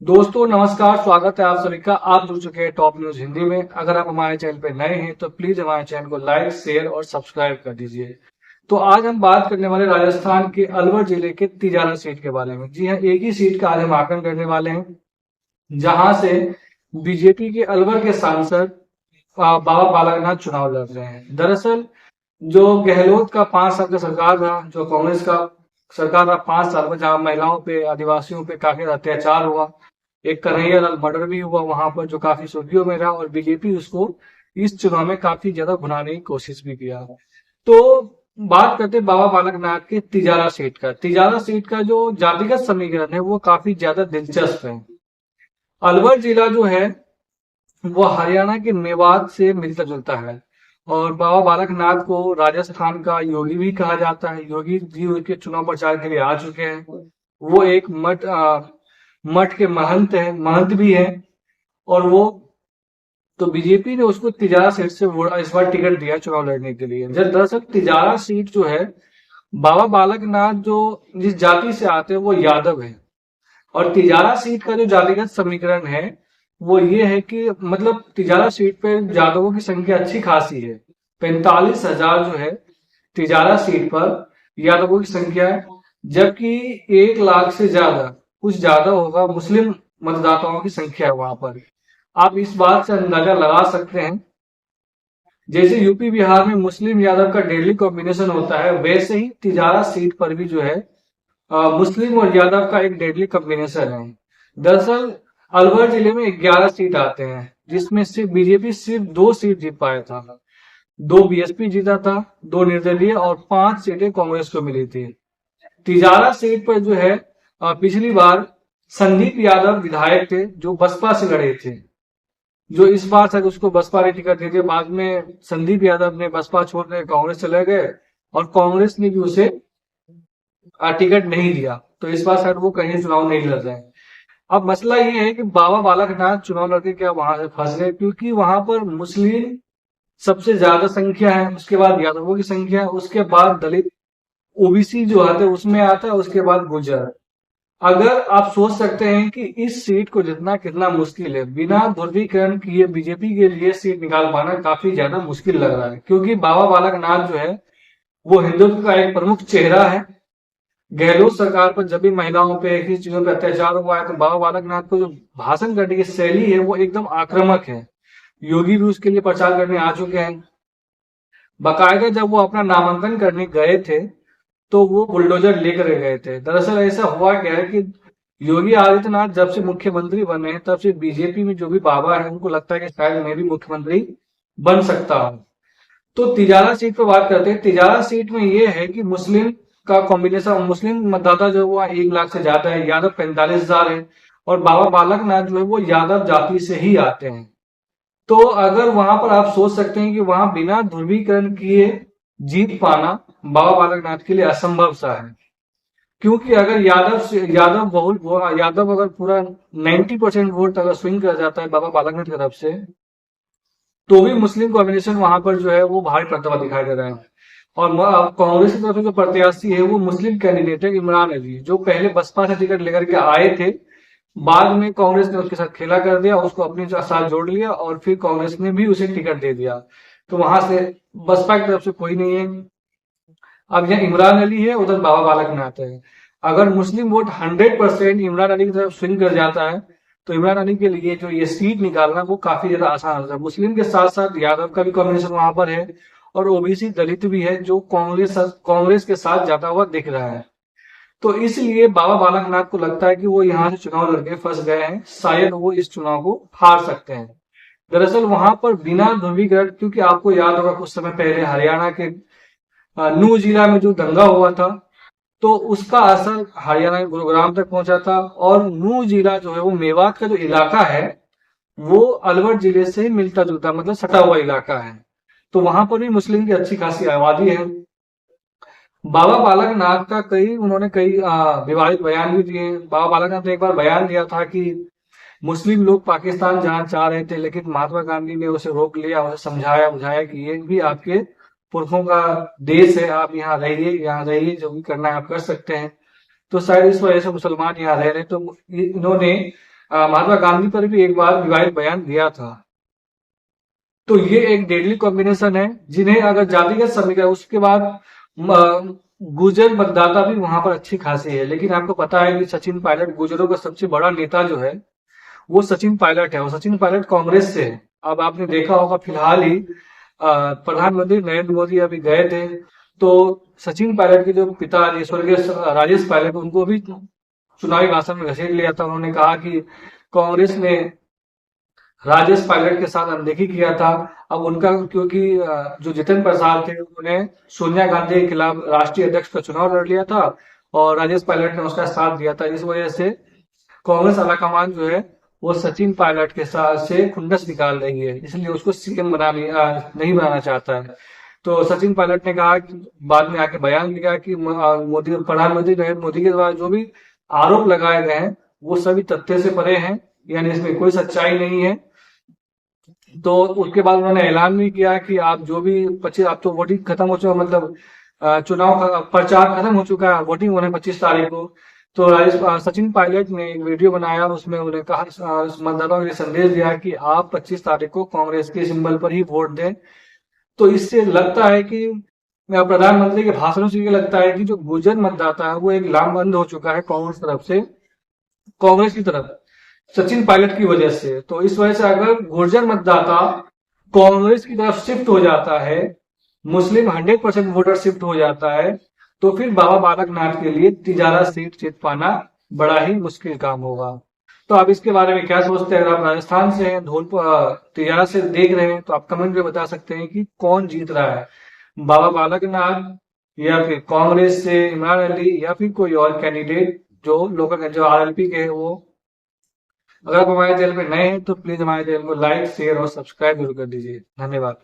दोस्तों नमस्कार, स्वागत है आप सभी का। आप जुड़ चुके हैं टॉप न्यूज हिंदी में। अगर आप हमारे चैनल पे नए हैं तो प्लीज हमारे चैनल को लाइक, शेयर और सब्सक्राइब कर दीजिए। तो आज हम बात करने वाले राजस्थान के अलवर जिले के तिजारा सीट के बारे में। जी हाँ, एक ही सीट का आज हम आकलन करने वाले हैं, जहां से बीजेपी के अलवर के सांसद बाबा बालकनाथ चुनाव लड़ रहे हैं। दरअसल जो गहलोत का 5 साल का सरकार रहा, जो कांग्रेस का सरकार रहा 5 साल में, जहां महिलाओं पे, आदिवासियों पे काफी अत्याचार हुआ, एक कन्हैया लाल मर्डर भी हुआ वहां पर, जो काफी सुर्खियों में रहा, और बीजेपी उसको इस चुनाव में काफी ज्यादा भुनाने की कोशिश भी किया। तो बात करते हैं बाबा बालकनाथ के तिजारा सीट का। तिजारा सीट का जो जातिगत समीकरण है वो काफी ज्यादा दिलचस्प है। अलवर जिला जो है वो हरियाणा के मेवात से मिलता जुलता है, और बाबा बालकनाथ को राजस्थान का योगी भी कहा जाता है। योगी जी उनके चुनाव प्रचार के लिए आ चुके हैं। वो एक मठ के महंत है, महंत भी है। और वो तो बीजेपी ने उसको तिजारा सीट से इस बार टिकट दिया चुनाव लड़ने के लिए। दरअसल तिजारा सीट जो है, बाबा बालकनाथ जो जिस जाति से आते हैं वो यादव है। और तिजारा सीट का जो जातिगत समीकरण है वो ये है कि मतलब तिजारा सीट पे यादवों की संख्या अच्छी खासी है। 45,000 जो है तिजारा सीट पर यादवों की संख्या है, जबकि 1 लाख से ज्यादा, कुछ ज्यादा होगा, मुस्लिम मतदाताओं की संख्या है वहां पर। आप इस बात से अंदाजा लगा सकते हैं, जैसे यूपी बिहार में मुस्लिम यादव का डेडली कॉम्बिनेशन होता है, वैसे ही तिजारा सीट पर भी जो है मुस्लिम और यादव का एक डेडली कॉम्बिनेशन है। दरअसल अलवर जिले में 11 सीट आते हैं, जिसमें से बीजेपी सिर्फ 2 सीट जीत पाया था। 2 बीएसपी जीता था, 2 निर्दलीय, और 5 सीटें कांग्रेस को मिली थी। तिजारा सीट पर जो है पिछली बार संदीप यादव विधायक थे जो बसपा से लड़े थे, जो इस बार तक उसको बसपा ने टिकट दे दिया। बाद में संदीप यादव ने बसपा छोड़कर कांग्रेस चले गए, और कांग्रेस ने भी उसे टिकट नहीं दिया, तो इस बार शायद वो कहीं चुनाव नहीं लड़ रहे हैं। अब मसला ये है कि बाबा बालकनाथ चुनाव लड़के क्या वहां से फंस गए, क्योंकि वहां पर मुस्लिम सबसे ज्यादा संख्या है, उसके बाद यादवों की संख्या है, उसके बाद दलित ओबीसी जो आते हैं उसमें आता है, उसके बाद गुर्जर। अगर आप सोच सकते हैं कि इस सीट को जितना कितना मुश्किल है, बिना ध्रुवीकरण किए बीजेपी के लिए सीट निकाल पाना काफी ज्यादा मुश्किल लग रहा है, क्योंकि बाबा बालकनाथ जो है वो हिंदुत्व का एक प्रमुख चेहरा है। गहलोत सरकार पर जब भी महिलाओं पे, ऐसी चीजों पे अत्याचार हुआ है, तो बाबा बालकनाथ को जो भाषण करने की शैली है वो एकदम आक्रामक है। योगी भी उसके लिए प्रचार करने आ चुके हैं। बाकायदा जब वो अपना नामांकन करने गए थे तो वो बुलडोजर लेकर गए थे। दरअसल ऐसा हुआ क्या है कि योगी आदित्यनाथ जब से मुख्यमंत्री बने हैं, तब से बीजेपी में जो भी बाबा है उनको लगता है कि शायद मैं भी मुख्यमंत्री बन सकता हूं। तो तिजारा सीट पर बात करते हैं। तिजारा सीट में ये है कि मुस्लिम का कॉम्बिनेशन, मुस्लिम मतदाता जो वो 1 लाख से ज्यादा है, यादव 45,000 है, और बाबा बालकनाथ जो है वो यादव जाति से ही आते हैं। तो अगर वहां पर आप सोच सकते हैं कि वहां बिना ध्रुवीकरण किए जीत पाना बाबा बालकनाथ के लिए असंभव सा है, क्योंकि अगर यादव अगर पूरा 90% वोट अगर स्विंग कर जाता है बाबा बालकनाथ की तरफ से, तो भी मुस्लिम कॉम्बिनेशन वहां पर जो है वो भारी पड़ता हुआ दिखाई दे रहा है। और कांग्रेस की तरफ से जो प्रत्याशी है वो मुस्लिम कैंडिडेट है इमरान अली, जो पहले बसपा से टिकट लेकर के आए थे। बाद में कांग्रेस ने उसके साथ खेला कर दिया, उसको अपने साथ जोड़ लिया, और फिर कांग्रेस ने भी उसे टिकट दे दिया। तो वहां से बसपा की तरफ से कोई नहीं है। अब यहाँ इमरान अली है, उधर बाबा बालकनाथ है। अगर मुस्लिम वोट 100% इमरान अली की तरफ स्विंग कर जाता है, तो इमरान अली के लिए जो ये सीट निकालना वो काफी ज्यादा आसान होता है। मुस्लिम के साथ साथ यादव का भी कॉम्बिनेशन वहां पर है, और ओबीसी दलित भी है, जो कांग्रेस के साथ जाता हुआ दिख रहा है। तो इसलिए बाबा बालकनाथ को लगता है कि वो यहाँ से चुनाव लड़के फंस गए हैं, शायद वो इस चुनाव को हार सकते हैं। दरअसल वहां पर बिना ध्रुवीकरण, क्योंकि आपको याद होगा कुछ समय पहले हरियाणा के नूह जिला में जो दंगा हुआ था, तो उसका असर हरियाणा के गुरुग्राम तक पहुंचा था। और नूह जिला जो है वो मेवात का जो इलाका है वो अलवर जिले से ही मिलता जुलता, मतलब सटा हुआ इलाका है। तो वहां पर भी मुस्लिम की अच्छी खासी आबादी है। बाबा बालकनाथ का उन्होंने कई विवादित बयान भी दिए। बाबा बालकनाथ ने एक बार बयान दिया था कि मुस्लिम लोग पाकिस्तान जाना चाह रहे थे, लेकिन महात्मा गांधी ने उसे रोक लिया, उसे समझाया बुझाया कि ये भी आपके पुरखों का देश है, आप यहाँ रहिए, जो भी करना है आप कर सकते हैं। तो शायद इस वजह से मुसलमान यहाँ रह रहे। तो इन्होंने महात्मा गांधी पर भी एक बार विवादित बयान दिया था। तो ये एक डेडली कॉम्बिनेशन है, जिन्हें अगर जातिगत समीकरण, उसके बाद गुर्जर मतदाता भी वहां पर अच्छी खासी है। लेकिन आपको पता है कि सचिन पायलट गुर्जरों का सबसे बड़ा नेता जो है वो सचिन पायलट है, और सचिन पायलट कांग्रेस से है। अब आपने देखा होगा फिलहाल ही प्रधानमंत्री नरेंद्र मोदी अभी गए थे, तो सचिन पायलट के जो पिता स्वर्गीय राजेश पायलट, उनको भी चुनावी भाषण में घसीट लिया था। उन्होंने कहा कि कांग्रेस ने राजेश पायलट के साथ अनदेखी किया था। अब उनका, क्योंकि जो जितिन प्रसाद थे उन्होंने सोनिया गांधी के खिलाफ राष्ट्रीय अध्यक्ष का चुनाव लड़ लिया था, और राजेश पायलट ने उसका साथ दिया था। इस वजह से कांग्रेस आलाकमान जो है वो सचिन पायलट के साथ से खुंदस निकाल रही है, इसलिए उसको सीएम नहीं बनाना चाहता है। तो सचिन पायलट ने कहा कि बाद में आके बयान दिया कि मोदी, प्रधानमंत्री नरेंद्र मोदी के द्वारा जो भी आरोप लगाए गए हैं वो सभी तथ्य से परे हैं, यानी इसमें कोई सच्चाई नहीं है। तो उसके बाद उन्होंने ऐलान भी किया कि आप जो भी 25, आप तो वोटिंग खत्म हो चुका, मतलब चुनाव का प्रचार खत्म हो चुका है, वोटिंग होना है 25 तारीख को। तो सचिन पायलट ने एक वीडियो बनाया, उसमें उन्होंने कहा, मतदाताओं के लिए संदेश दिया कि आप 25 तारीख को कांग्रेस के सिंबल पर ही वोट दें। तो इससे लगता है कि प्रधानमंत्री के भाषणों से ये लगता है कि जो गुर्जर मतदाता है वो एक लामबंद हो चुका है कांग्रेस की तरफ, सचिन पायलट की वजह से। तो इस वजह से अगर गुर्जर मतदाता कांग्रेस की तरफ शिफ्ट हो जाता है, मुस्लिम 100% वोटर शिफ्ट हो जाता है, तो फिर बाबा बालकनाथ के लिए तिजारा सीट जीत पाना बड़ा ही मुश्किल काम होगा। तो आप इसके बारे में क्या सोचते हैं? अगर आप राजस्थान से हैं, धौलपुर तिजारा से देख रहे हैं, तो आप कमेंट में बता सकते हैं कि कौन जीत रहा है, बाबा बालकनाथ, या फिर कांग्रेस से इमरान अली, या फिर कोई और कैंडिडेट जो लोकल, जो आरएलपी के है वो। अगर आप हमारे चैनल पे नए हैं तो प्लीज हमारे चैनल को लाइक, शेयर और सब्सक्राइब जरूर कर दीजिए। धन्यवाद।